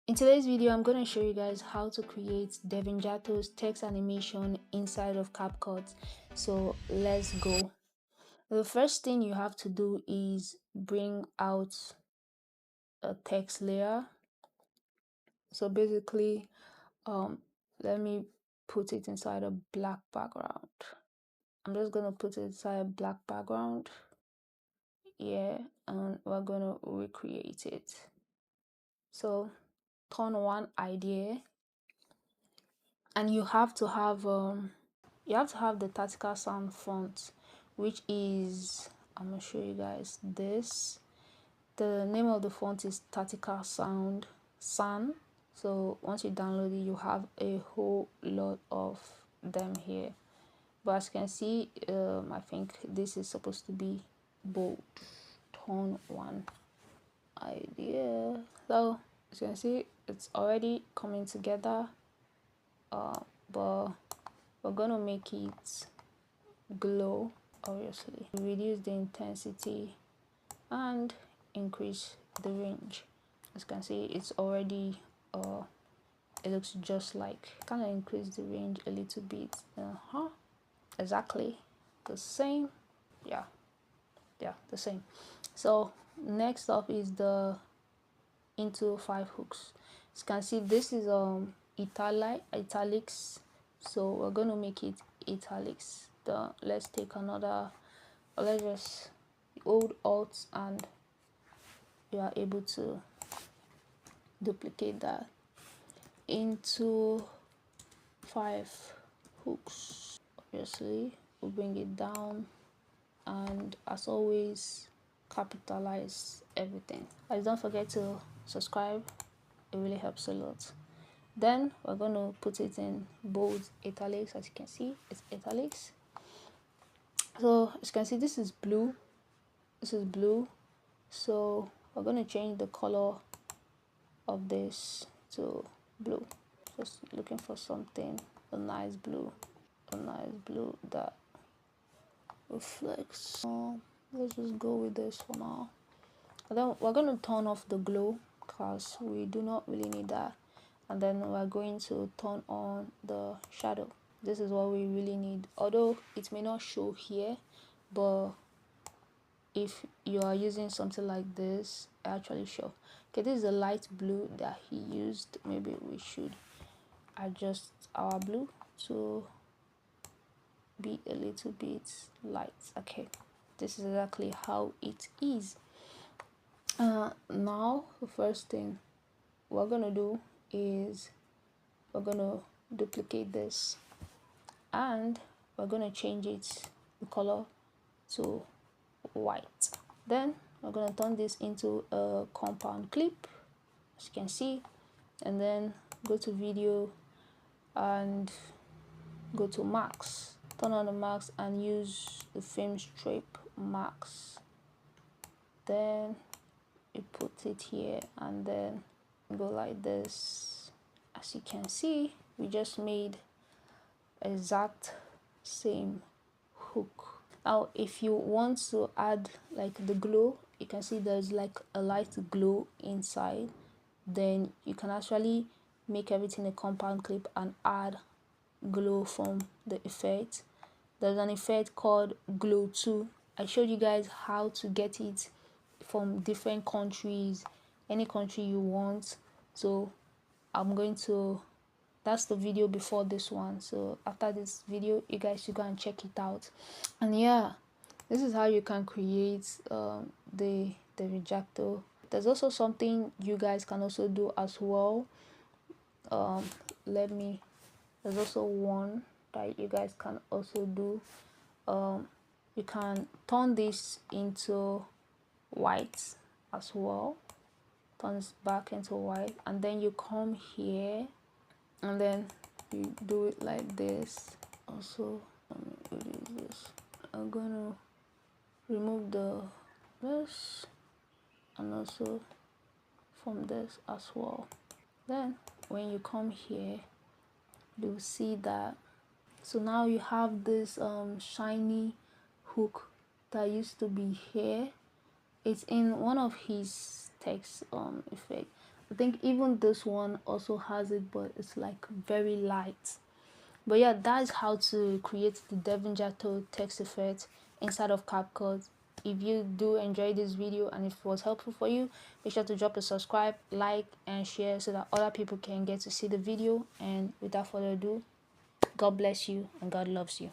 In today's video, I'm going to show you guys how to create Devin Jatho's text animation inside of CapCut. So let's go. The first thing you have to do is bring out a text layer. So basically, let me put it inside a black background. I'm just going to put it inside a black background. Yeah, and we're going to recreate it. So turn one idea, and you have to have the tactical sound font, which is, I'm gonna show you guys this. The name of the font is tactical sound san. So once you download it, you have a whole lot of them here, but as you can see, I think this is supposed to be bold. Tone one idea. So as you can see, it's already coming together, but we're gonna make it glow. Obviously, reduce the intensity and increase the range. As you can see, it's already it looks just like, kind of increase the range a little bit. Exactly the same. Yeah, the same. So next up is the into 5 hooks. As you can see, this is italics, so we're going to make it italics. Let's take another, let's just hold alt and you are able to duplicate that into 5 hooks. Obviously, we'll bring it down, and as always, capitalize everything. And don't forget to subscribe, it really helps a lot. Then we're going to put it in bold italics. As you can see, it's italics. So as you can see, this is blue, so we're going to change the color of this to blue. Just looking for something, a nice blue that reflects. Let's just go with this for now. And then we're going to turn off the glow because we do not really need that. And then we're going to turn on the shadow. This is what we really need, although it may not show here, but if you are using something like this, actually show. Okay, this is a light blue that he used. Maybe we should adjust our blue to be a little bit light. Okay, this is exactly how it is. Now the first thing we're gonna do is we're gonna duplicate this, and we're gonna change it, the color, to white. Then we're gonna turn this into a compound clip, as you can see, and then go to video and go to max, turn on the max and use the film strip max. Then you put it here and then go like this. As you can see, we just made exact same hook. Now if you want to add like the glow, you can see there's like a light glow inside. Then you can actually make everything a compound clip and add glow from the effect. There's an effect called glow 2. I showed you guys how to get it from different countries, any country you want. So I'm going to, that's the video before this one, so after this video you guys should go and check it out. And yeah, this is how you can create the Jatho. There's also something you guys can also do as well. There's also one that you guys can also do. You can turn this into white as well, turns back into white, and then you come here and then you do it like this. Also, let me reduce this. I'm gonna remove this and also from this as well. Then when you come here, you'll see that, so now you have this shiny hook that used to be here. It's in one of his text effect. I think even this one also has it, but it's like very light. But yeah, that's how to create the Devin jatho text effect inside of CapCut. If you do enjoy this video and if it was helpful for you, make sure to drop a subscribe, like, and share so that other people can get to see the video. And without further ado, God bless you and God loves you.